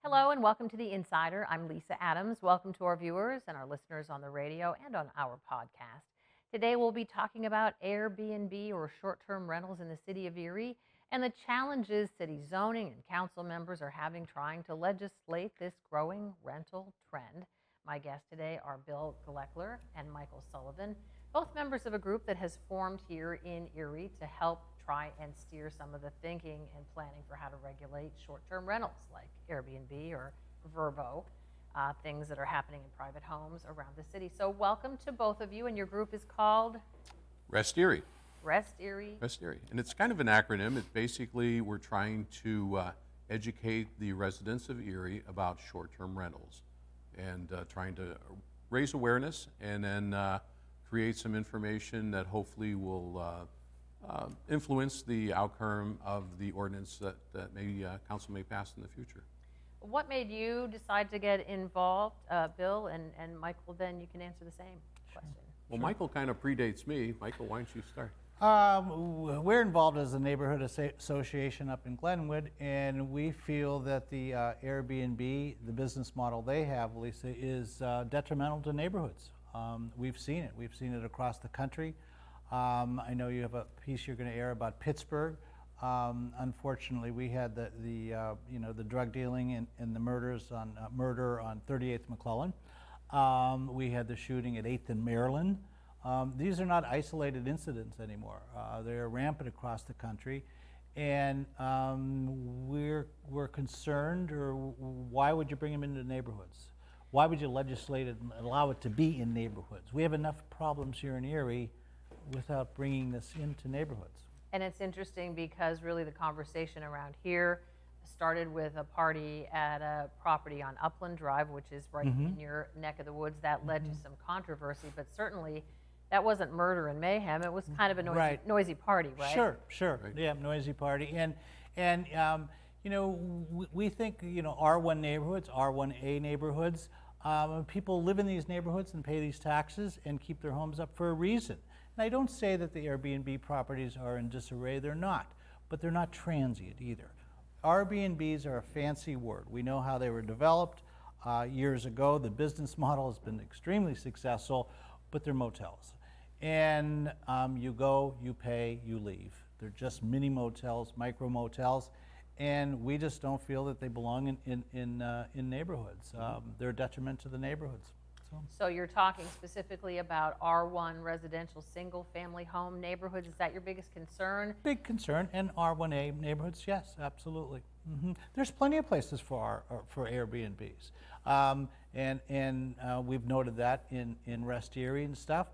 Hello and welcome to The Insider. I'm Lisa Adams. Welcome to our viewers and our listeners on the radio and on our podcast. Today we'll be talking about Airbnb or short-term rentals in the city of Erie and the challenges city zoning and council members are having trying to legislate this growing rental trend. My guests today are Bill Gleckler and Michael Sullivan, both members of a group that has formed here in Erie to help try and steer some of the thinking and planning for how to regulate short-term rentals like Airbnb or Vrbo, things that are happening in private homes around the city. So welcome to both of you, and your group is called? Rest Erie. Rest Erie. Rest Erie. And it's kind of an acronym. It basically, we're trying to educate the residents of Erie about short-term rentals and trying to raise awareness and then create some information that hopefully will influence the outcome of the ordinance that council may pass in the future. What made you decide to get involved, Bill, and Michael, then you can answer the same question. Well, Michael kind of predates me. Michael, why don't you start? We're involved as a neighborhood association up in Glenwood, and we feel that the Airbnb, the business model they have, Lisa, is detrimental to neighborhoods. We've seen it. We've seen it across the country. I know you have a piece you're going to air about Pittsburgh. Unfortunately, we had the drug dealing and the murders on murder on 38th McClellan. We had the shooting at 8th and Maryland. These are not isolated incidents anymore. They're rampant across the country, and we're concerned. Or why would you bring them into neighborhoods? Why would you legislate it and allow it to be in neighborhoods? We have enough problems here in Erie without bringing this into neighborhoods. And it's interesting because really the conversation around here started with a party at a property on Upland Drive, which is right in your neck of the woods. That led to some controversy, but certainly that wasn't murder and mayhem. It was kind of a noisy party, right? Sure. Right. Yeah, noisy party. And we think, R1 neighborhoods, R1A neighborhoods, people live in these neighborhoods and pay these taxes and keep their homes up for a reason. And I don't say that the Airbnb properties are in disarray, they're not, but they're not transient either. Airbnbs are a fancy word. We know how they were developed years ago. The business model has been extremely successful, but they're motels. And you go, you pay, you leave. They're just mini motels, micro motels, and we just don't feel that they belong in neighborhoods. They're a detriment to the neighborhoods. So you're talking specifically about R1 residential single-family home neighborhoods. Is that your biggest concern? Big concern, and R1A neighborhoods, yes, absolutely. There's plenty of places for Airbnbs, and we've noted that in Rest Erie and stuff.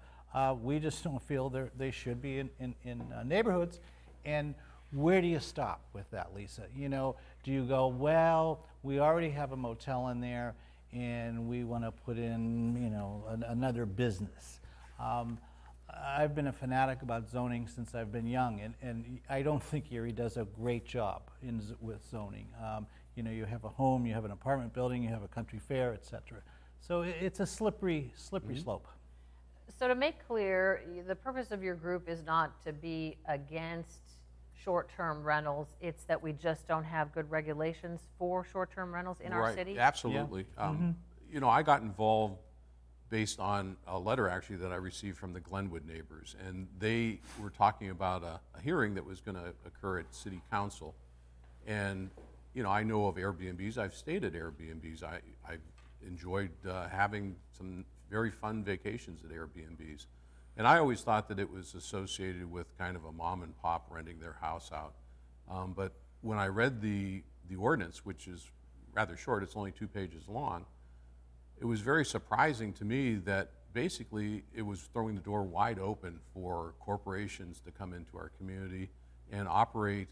We just don't feel they should be in neighborhoods. And where do you stop with that, Lisa? Do you go, well, we already have a motel in there, and we want to put in, another business. I've been a fanatic about zoning since I've been young, and I don't think Erie does a great job with zoning. You have a home, you have an apartment building, you have a country fair, etc. So it's a slippery slope. So to make clear, the purpose of your group is not to be against short-term rentals, it's that we just don't have good regulations for short-term rentals in our city? Absolutely. Yeah. I got involved based on a letter actually that I received from the Glenwood neighbors, and they were talking about a hearing that was going to occur at City Council. And I know of Airbnbs. I've stayed at Airbnbs. I've enjoyed having some very fun vacations at Airbnbs. And I always thought that it was associated with kind of a mom and pop renting their house out. But when I read the ordinance, which is rather short, it's only 2 pages long, it was very surprising to me that basically it was throwing the door wide open for corporations to come into our community and operate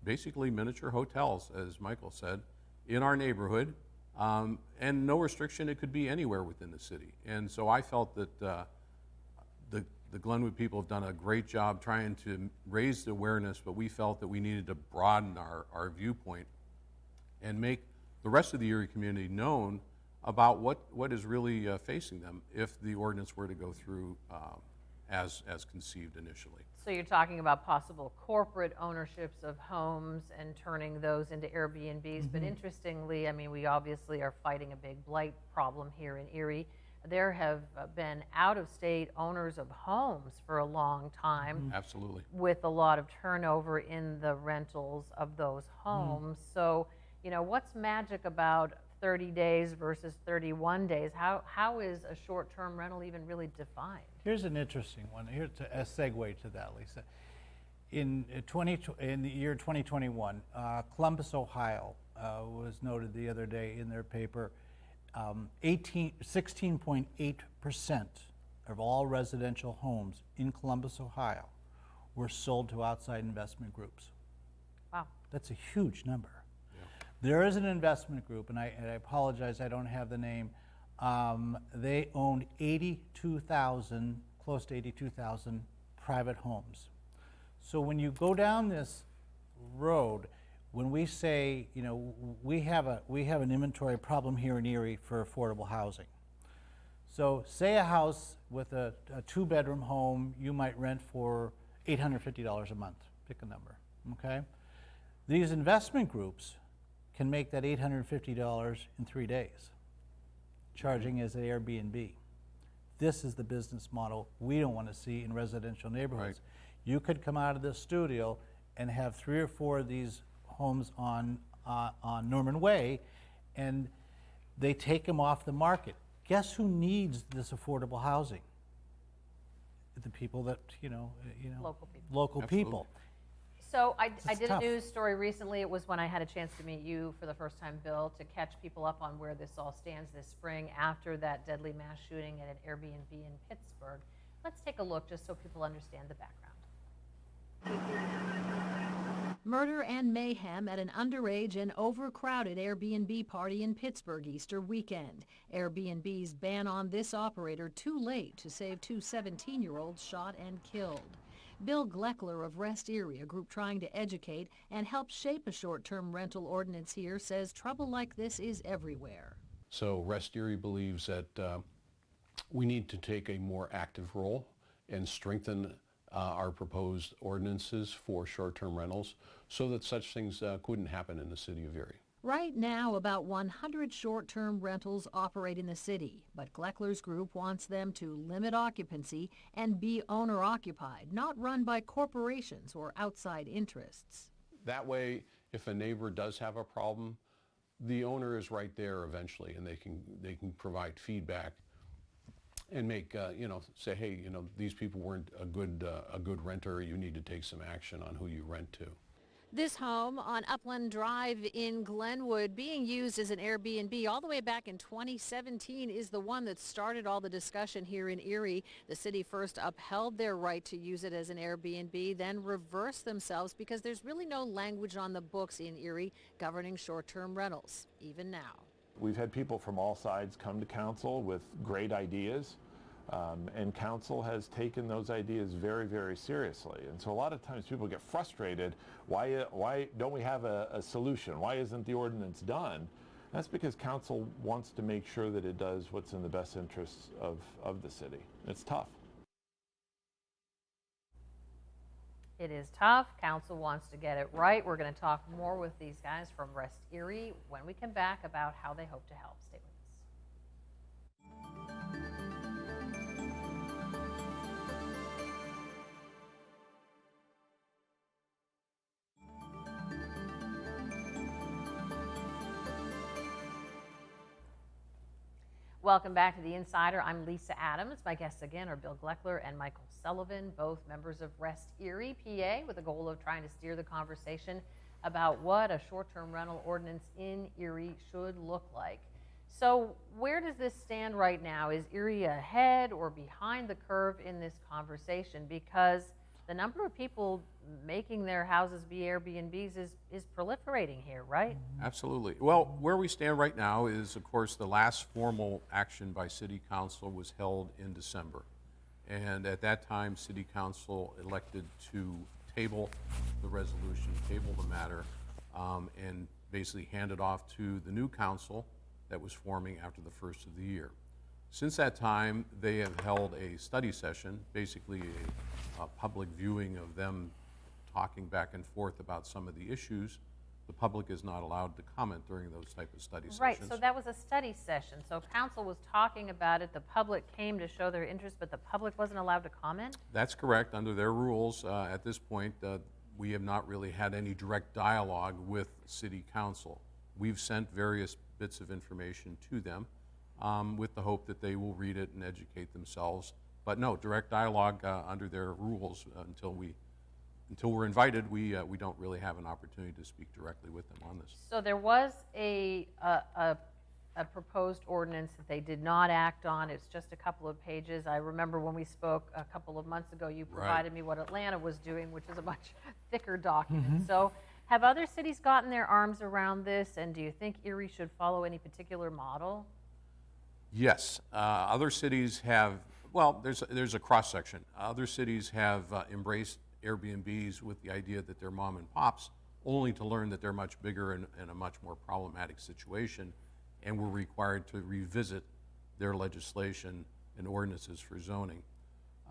basically miniature hotels, as Michael said, in our neighborhood, and no restriction. It could be anywhere within the city. And so I felt that the Glenwood people have done a great job trying to raise the awareness, but we felt that we needed to broaden our viewpoint and make the rest of the Erie community known about what is really facing them if the ordinance were to go through as conceived initially. So you're talking about possible corporate ownerships of homes and turning those into Airbnbs. But interestingly, I mean, we obviously are fighting a big blight problem here in Erie. There have been out-of-state owners of homes for a long time. Absolutely. With a lot of turnover in the rentals of those homes. So, you know, what's magic about 30 days versus 31 days? How is a short-term rental even really defined? Here's an interesting one. Here's a segue to that, Lisa. In the year 2021, Columbus, Ohio, was noted the other day in their paper. 16.8% of all residential homes in Columbus, Ohio, were sold to outside investment groups. Wow. That's a huge number. There is an investment group, and I apologize, I don't have the name. They owned 82,000, close to 82,000 private homes. So when you go down this road, when we say, you know, we have an inventory problem here in Erie for affordable housing. So say a house with a two-bedroom home, you might rent for $850 a month, pick a number, okay? These investment groups can make that $850 in 3 days, charging as an Airbnb. This is the business model we don't want to see in residential neighborhoods. Right. You could come out of this studio and have 3 or 4 of these homes on Norman Way, and they take them off the market. Guess who needs this affordable housing? The people that, local people. So I did a news story recently. It was when I had a chance to meet you for the first time, Bill, to catch people up on where this all stands this spring after that deadly mass shooting at an Airbnb in Pittsburgh. Let's take a look just so people understand the background. Murder and mayhem at an underage and overcrowded Airbnb party in Pittsburgh Easter weekend. Airbnb's ban on this operator too late to save 2 17-year-olds shot and killed. Bill Gleckler of Rest Erie, a group trying to educate and help shape a short-term rental ordinance here, says trouble like this is everywhere. So Rest Erie believes that we need to take a more active role and strengthen our proposed ordinances for short-term rentals so that such things couldn't happen in the city of Erie. Right now, about 100 short-term rentals operate in the city, but Gleckler's group wants them to limit occupancy and be owner-occupied, not run by corporations or outside interests. That way, if a neighbor does have a problem, the owner is right there eventually, and they can provide feedback and make say, hey, these people weren't a good renter. You need to take some action on who you rent to. This home on Upland Drive in Glenwood, being used as an Airbnb all the way back in 2017, is the one that started all the discussion here in Erie. The city first upheld their right to use it as an Airbnb, then reversed themselves because there's really no language on the books in Erie governing short-term rentals, even now. We've had people from all sides come to council with great ideas. And council has taken those ideas very, very seriously. And so a lot of times people get frustrated. Why don't we have a solution? Why isn't the ordinance done? That's because council wants to make sure that it does what's in the best interests of the city. It's tough. It is tough. Council wants to get it right. We're going to talk more with these guys from Rest Erie when we come back about how they hope to help. Stay with us. Welcome back to The Insider. I'm Lisa Adams. My guests again are Bill Gleckler and Michael Sullivan, both members of Rest Erie, PA, with the goal of trying to steer the conversation about what a short-term rental ordinance in Erie should look like. So where does this stand right now? Is Erie ahead or behind the curve in this conversation? Because the number of people making their houses be Airbnbs is proliferating here, right? Absolutely. Well, where we stand right now is, of course, the last formal action by City Council was held in December. And at that time, City Council elected to table the resolution, table the matter, and basically hand it off to the new council that was forming after the first of the year. Since that time, they have held a study session, basically a public viewing of them talking back and forth about some of the issues. The public is not allowed to comment during those type of study Right, sessions. so that was a study session. So council was talking about it, the public came to show their interest, but the public wasn't allowed to comment? That's correct. Under their rules, at this point, we have not really had any direct dialogue with City Council. We've sent various bits of information to them with the hope that they will read it and educate themselves. But no, direct dialogue under their rules until we're invited, we don't really have an opportunity to speak directly with them on this. So there was a proposed ordinance that they did not act on. It's just a couple of pages. I remember when we spoke a couple of months ago, you provided me what Atlanta was doing, which is a much thicker document. So have other cities gotten their arms around this, and do you think Erie should follow any particular model? Yes, other cities have, well, there's a cross-section. Other cities have embraced Airbnbs with the idea that they're mom and pops, only to learn that they're much bigger and a much more problematic situation, and were required to revisit their legislation and ordinances for zoning.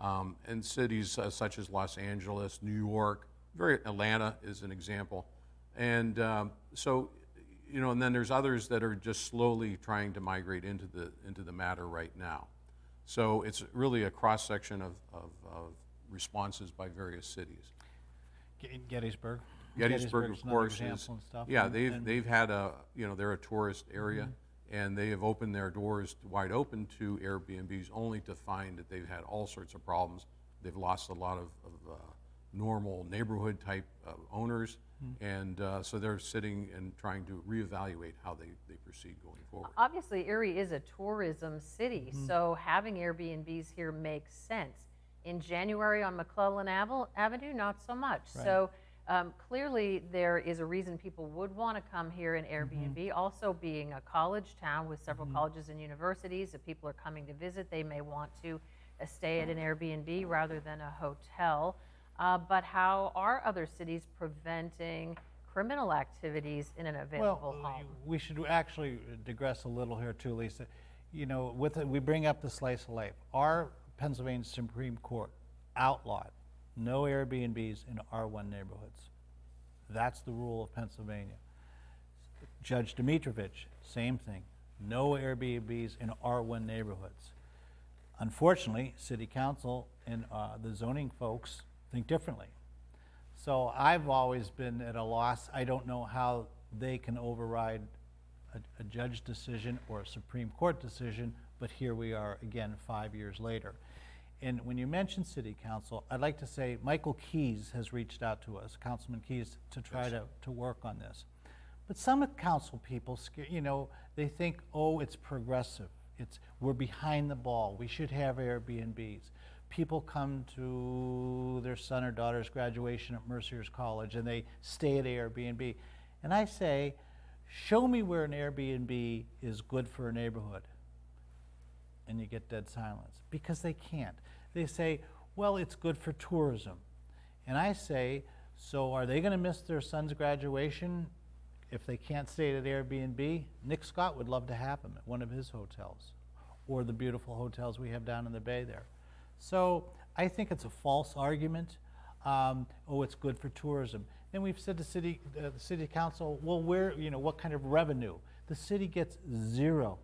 And cities such as Los Angeles, New York, Atlanta is an example. And so, you know, and then there's others that are just slowly trying to migrate into the matter right now. So it's really a cross-section of responses by various cities. Gettysburg. Gettysburg, Gettysburg's of course, another is, example and stuff. yeah, And they've had a, you know, they're a tourist area, and they have opened their doors wide open to Airbnbs, only to find that they've had all sorts of problems. They've lost a lot of normal neighborhood type owners, and so they're sitting and trying to reevaluate how they proceed going forward. Obviously, Erie is a tourism city, so having Airbnbs here makes sense. In January on McClellan Avenue, not so much. Right. So clearly there is a reason people would want to come here in Airbnb. Also being a college town with several colleges and universities, if people are coming to visit, they may want to stay at an Airbnb rather than a hotel. But how are other cities preventing criminal activities in an available home? We should actually digress a little here too, Lisa. You know, we bring up the slice of life. Our Pennsylvania Supreme Court outlawed no Airbnbs in R1 neighborhoods. That's the rule of Pennsylvania. Judge Dimitrovich, same thing. No Airbnbs in R1 neighborhoods. Unfortunately, City Council and the zoning folks think differently. So I've always been at a loss. I don't know how they can override a judge decision or a Supreme Court decision, but here we are again 5 years later. And when you mention City Council, I'd like to say Michael Keyes has reached out to us, Councilman Keyes, to try to work on this. But some council people, you know, they think, oh, it's progressive. We're behind the ball. We should have Airbnbs. People come to their son or daughter's graduation at Mercer's College and they stay at Airbnb. And I say, show me where an Airbnb is good for a neighborhood. And you get dead silence, because they can't. They say, well, it's good for tourism. And I say, so are they going to miss their son's graduation if they can't stay at Airbnb? Nick Scott would love to have them at one of his hotels, or the beautiful hotels we have down in the Bay there. So I think it's a false argument. Oh, it's good for tourism. Then we've said to the city council, well, what kind of revenue? The city gets $0.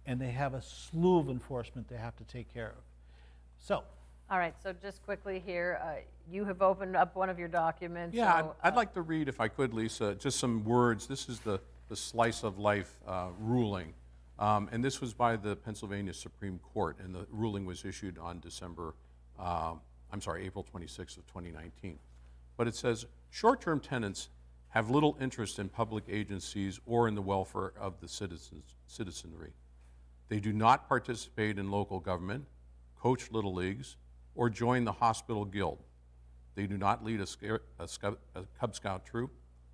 And they have a slew of enforcement they have to take care of. So. All right, so just quickly here, you have opened up one of your documents. Yeah, so, I'd like to read, if I could, Lisa, just some words. This is the slice of life ruling. And this was by the Pennsylvania Supreme Court, and the ruling was issued on April 26th of 2019. But it says, short-term tenants have little interest in public agencies or in the welfare of the citizenry. They do not participate in local government, coach little leagues, or join the hospital guild. They do not lead a Cub Scout troop.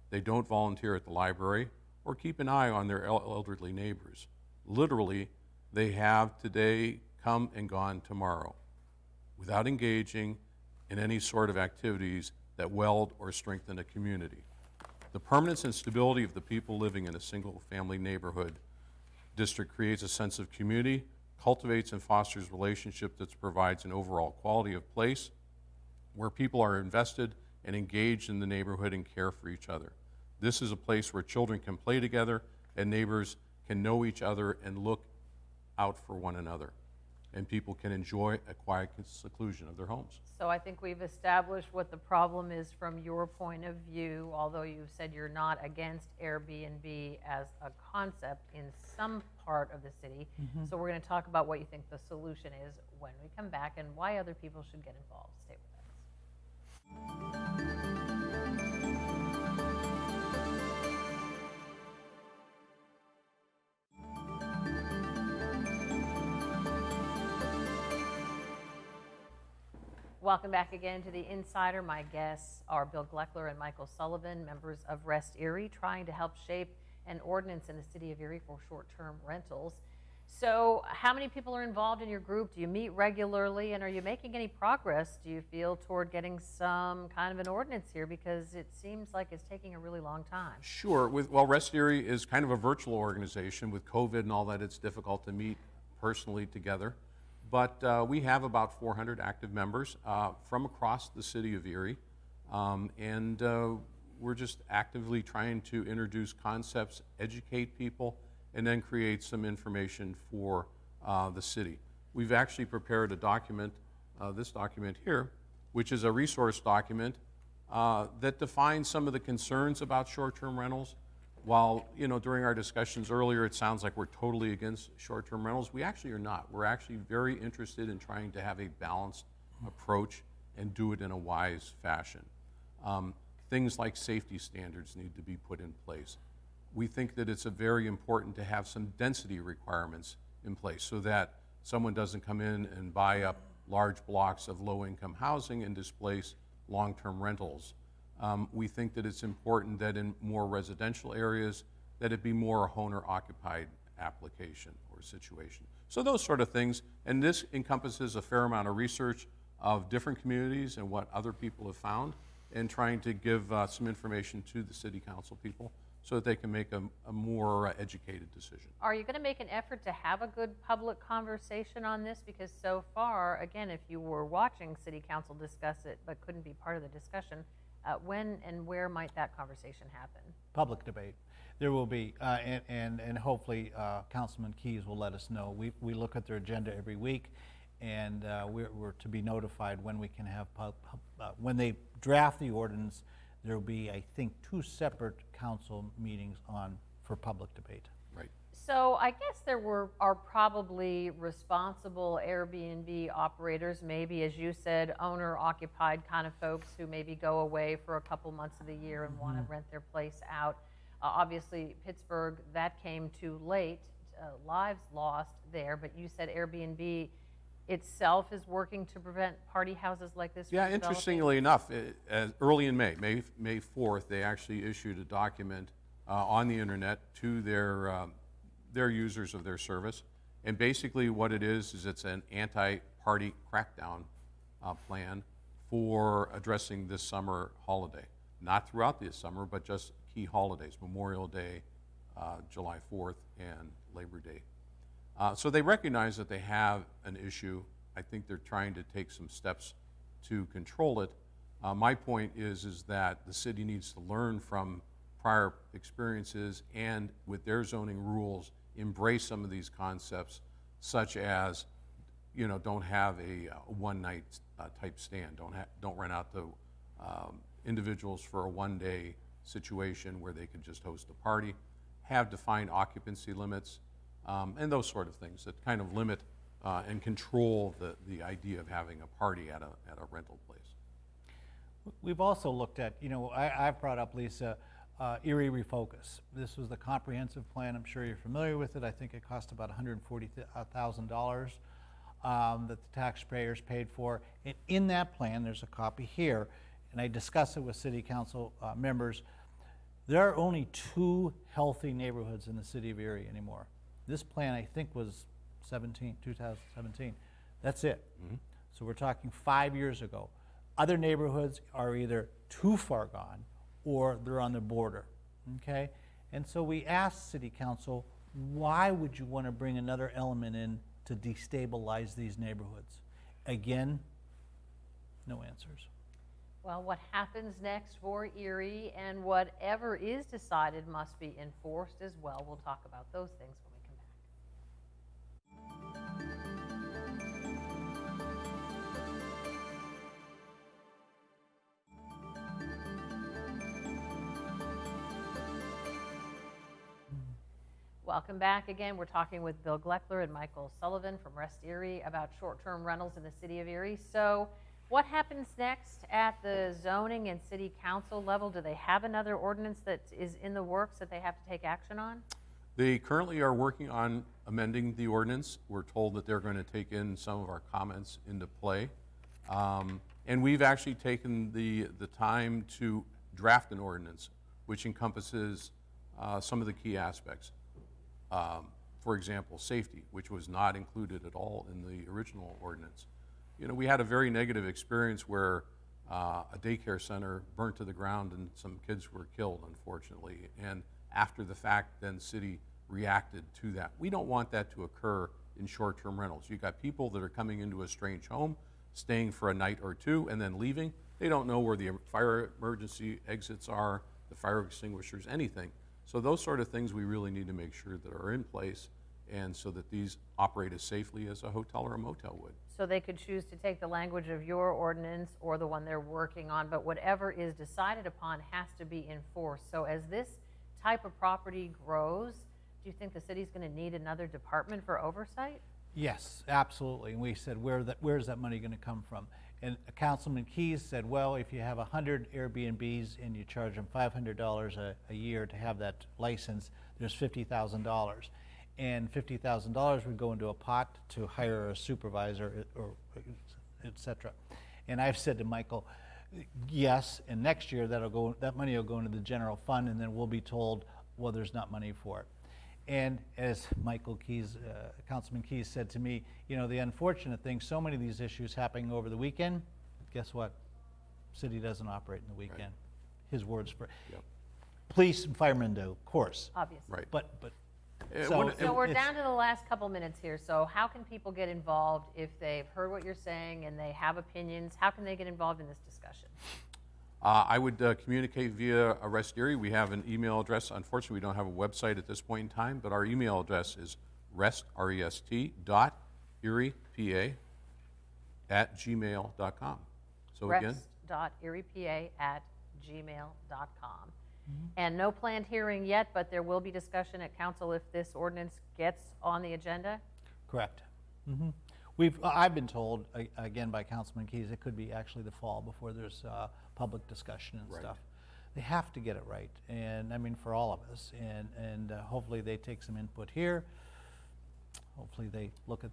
They don't volunteer at the library or keep an eye on their elderly neighbors. Literally, they have today come and gone tomorrow without engaging in any sort of activities that weld or strengthen a community. The permanence and stability of the people living in a single-family neighborhood District creates a sense of community, cultivates and fosters relationship that provides an overall quality of place where people are invested and engaged in the neighborhood and care for each other. This is a place where children can play together and neighbors can know each other and look out for one another. And people can enjoy a quiet seclusion of their homes. So I think we've established what the problem is from your point of view, although you've said you're not against Airbnb as a concept in some part of the city. So we're going to talk about what you think the solution is when we come back and why other people should get involved. Stay with us. Welcome back again to The Insider. My guests are Bill Gleckler and Michael Sullivan, members of Rest Erie, trying to help shape an ordinance in the city of Erie for short-term rentals. So how many people are involved in your group? Do you meet regularly, and are you making any progress, do you feel, toward getting some kind of an ordinance here? Because it seems like it's taking a really long time. Sure. Well, Rest Erie is kind of a virtual organization. With COVID and all that, it's difficult to meet personally together. But we have about 400 active members from across the city of Erie. And we're just actively trying to introduce concepts, educate people, and then create some information for the city. We've actually prepared a document, this document here, which is a resource document that defines some of the concerns about short-term rentals. While, during our discussions earlier, it sounds like we're totally against short-term rentals, we actually are not. We're actually very interested in trying to have a balanced approach and do it in a wise fashion. Things like safety standards need to be put in place. We think that it's very important to have some density requirements in place so that someone doesn't come in and buy up large blocks of low-income housing and displace long-term rentals. We think that it's important that in more residential areas that it be more a owner-occupied application or situation. So those sort of things, and this encompasses a fair amount of research of different communities and what other people have found, and trying to give some information to the city council people so that they can make a more educated decision. Are you going to make an effort to have a good public conversation on this? Because so far, again, if you were watching city council discuss it but couldn't be part of the discussion, when and where might that conversation happen? Public debate. There will be, and hopefully Councilman Keyes will let us know. We look at their agenda every week, and we're to be notified when we can have, when they draft the ordinance, there will be, I think, 2 separate council meetings for public debate. Right. So I guess there are probably responsible Airbnb operators, maybe, as you said, owner-occupied kind of folks who maybe go away for a couple months of the year and want to rent their place out. Obviously, Pittsburgh, that came too late, lives lost there, but you said Airbnb itself is working to prevent party houses like this from Yeah, developing? interestingly enough, early in May 4th, they actually issued a document on the internet to their users of their service. And basically what it is it's an anti-party crackdown plan for addressing this summer holiday. Not throughout this summer, but just key holidays, Memorial Day, July 4th, and Labor Day. So they recognize that they have an issue. I think they're trying to take some steps to control it. My point is that the city needs to learn from prior experiences and with their zoning rules, embrace some of these concepts, such as, don't have a one-night type stand. Don't rent out to individuals for a one-day situation where they could just host a party. Have defined occupancy limits. And those sort of things that kind of limit and control the idea of having a party at a rental place. We've also looked at, I've brought up, Lisa, Erie Refocus. This was the comprehensive plan. I'm sure you're familiar with it. I think it cost about $140,000 that the taxpayers paid for. And in that plan, there's a copy here, and I discussed it with city council members. There are only 2 healthy neighborhoods in the city of Erie anymore. This plan, I think, was 2017. That's it. Mm-hmm. So we're talking 5 years ago. Other neighborhoods are either too far gone or they're on the border, okay? And so we asked City Council, Why would you want to bring another element in to destabilize these neighborhoods? Again, no answers. Well, what happens next for Erie and whatever is decided must be enforced as well. We'll talk about those things when we come back. Welcome back again. We're talking with Bill Gleckler and Michael Sullivan from Rest Erie about short-term rentals in the city of Erie. So what happens next at the zoning and city council level? Do they have another ordinance that is in the works that they have to take action on? They currently are working on amending the ordinance. We're told that they're going to take in some of our comments into play. And we've actually taken the time to draft an ordinance which encompasses some of the key aspects. For example, safety, which was not included at all in the original ordinance. You know, we had a very negative experience where a daycare center burnt to the ground and some kids were killed, unfortunately. And after the fact, then city reacted to that. We don't want that to occur in short-term rentals. You've got people that are coming into a strange home, staying for a night or two, and then leaving. They don't know where the fire emergency exits are, the fire extinguishers, anything. So those sort of things we really need to make sure that are in place, and so that these operate as safely as a hotel or a motel would. So they could choose to take the language of your ordinance or the one they're working on, but whatever is decided upon has to be enforced. So as this type of property grows, do you think the city's going to need another department for oversight? Yes, absolutely. And we said, where's that money going to come from? And Councilman Keyes said, well, if you have 100 Airbnbs and you charge them $500 a year to have that license, there's $50,000. And $50,000 would go into a pot to hire a supervisor or et cetera. And I've said to Michael, yes, and next year that money will go into the general fund, and then we'll be told, well, there's not money for it. And as Michael Keyes, Councilman Keyes said to me, you know, the unfortunate thing, so many of these issues happening over the weekend, guess what? City doesn't operate in the weekend. Right. His words for police and firemen do, of course. Obviously. Right. But so we're down to the last couple minutes here. So how can people get involved if they've heard what you're saying and they have opinions? How can they get involved in this discussion? I would communicate via Rest Erie. We have an email address. Unfortunately, we don't have a website at this point in time, but our email address is rest.eriepa@gmail.com. So again, rest.eriepa@gmail.com. And no planned hearing yet, but there will be discussion at council if this ordinance gets on the agenda? Correct. I've been told, again by Councilman Keyes, it could be actually the fall before there's public discussion and stuff. They have to get it right, and I mean for all of us, and hopefully they take some input here. Hopefully they look at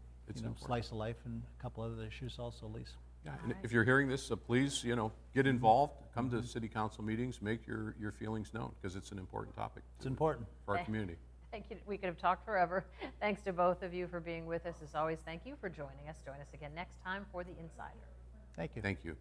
slice of life and a couple other issues also, Lisa. Yeah, and if you're hearing this, please, get involved. Come to city council meetings, make your feelings known, because it's an important topic. It's important for our community. Thank you. We could have talked forever. Thanks to both of you for being with us. As always, thank you for joining us. Join us again next time for The Insider. Thank you. Thank you.